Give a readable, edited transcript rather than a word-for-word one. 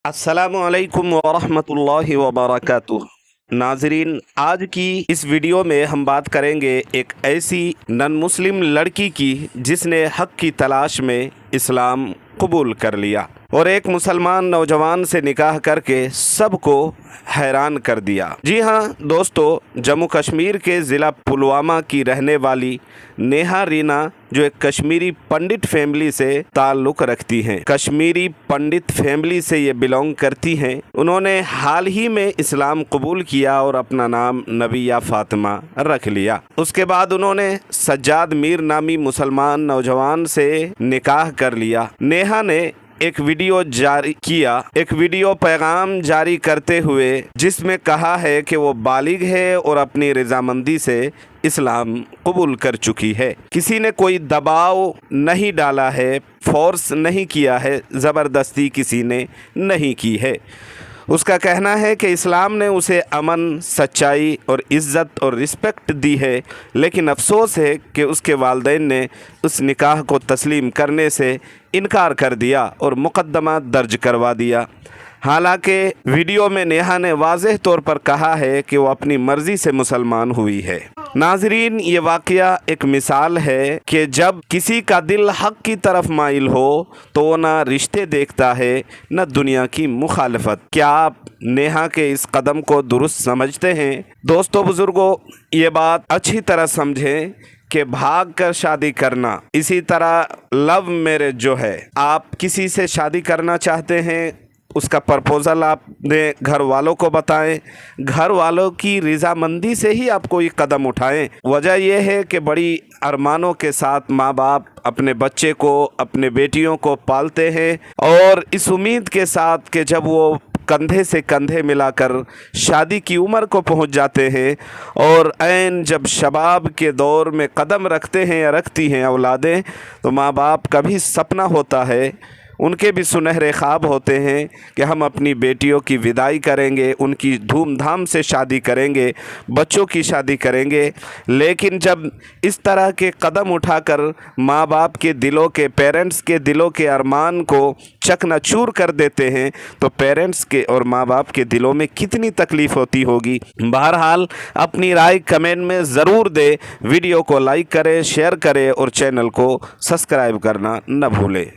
अस्सलामुअलैकुम वरहमतुल्लाहि वबरकातुह। नाजरीन, आज की इस वीडियो में हम बात करेंगे एक ऐसी नन मुस्लिम लड़की की जिसने हक़ की तलाश में इस्लाम कबूल कर लिया और एक मुसलमान नौजवान से निकाह करके सबको हैरान कर दिया। जी हाँ दोस्तों, जम्मू कश्मीर के ज़िला पुलवामा की रहने वाली नेहा रीना जो एक कश्मीरी पंडित फैमिली से ताल्लुक़ रखती हैं, कश्मीरी पंडित फैमिली से ये बिलोंग करती हैं। उन्होंने हाल ही में इस्लाम कबूल किया और अपना नाम नबिया फ़ातिमा रख लिया। उसके बाद उन्होंने सज्जाद मीर नामी मुसलमान नौजवान से निकाह कर लिया। नेहा ने एक वीडियो जारी किया, एक वीडियो पैगाम जारी करते हुए जिसमें कहा है कि वो बालिग है और अपनी रजामंदी से इस्लाम कबूल कर चुकी है। किसी ने कोई दबाव नहीं डाला है, फोर्स नहीं किया है, ज़बरदस्ती किसी ने नहीं की है। उसका कहना है कि इस्लाम ने उसे अमन, सच्चाई और इज़्ज़त और रिस्पेक्ट दी है, लेकिन अफसोस है कि उसके वालिदैन ने उस निकाह को तस्लीम करने से इनकार कर दिया और मुकदमा दर्ज करवा दिया। हालांकि वीडियो में नेहा ने वाज़ेह तौर पर कहा है कि वो अपनी मर्ज़ी से मुसलमान हुई है। नाजरीन, ये वाक़या एक मिसाल है कि जब किसी का दिल हक़ की तरफ माइल हो तो वो ना रिश्ते देखता है न दुनिया की मुखालफत। क्या आप नेहा के इस कदम को दुरुस्त समझते हैं? दोस्तों बुज़ुर्गों, ये बात अच्छी तरह समझें कि भाग कर शादी करना, इसी तरह लव मैरिज जो है, आप किसी से शादी करना चाहते हैं, उसका प्रपोज़ल आपने घर वालों को बताएं, घर वालों की रज़ामंदी से ही आप कोई कदम उठाएं। वजह यह है कि बड़ी अरमानों के साथ माँ बाप अपने बच्चे को, अपने बेटियों को पालते हैं और इस उम्मीद के साथ कि जब वो कंधे से कंधे मिलाकर शादी की उम्र को पहुंच जाते हैं और ऐन जब शबाब के दौर में कदम रखते हैं या रखती हैं औलादें, तो माँ बाप का भी सपना होता है, उनके भी सुनहरे ख्वाब होते हैं कि हम अपनी बेटियों की विदाई करेंगे, उनकी धूमधाम से शादी करेंगे, बच्चों की शादी करेंगे। लेकिन जब इस तरह के कदम उठाकर माँ बाप के दिलों के, पेरेंट्स के दिलों के अरमान को चकनाचूर कर देते हैं तो पेरेंट्स के और माँ बाप के दिलों में कितनी तकलीफ़ होती होगी। बहरहाल अपनी राय कमेंट में ज़रूर दे, वीडियो को लाइक करें, शेयर करें और चैनल को सब्सक्राइब करना न भूलें।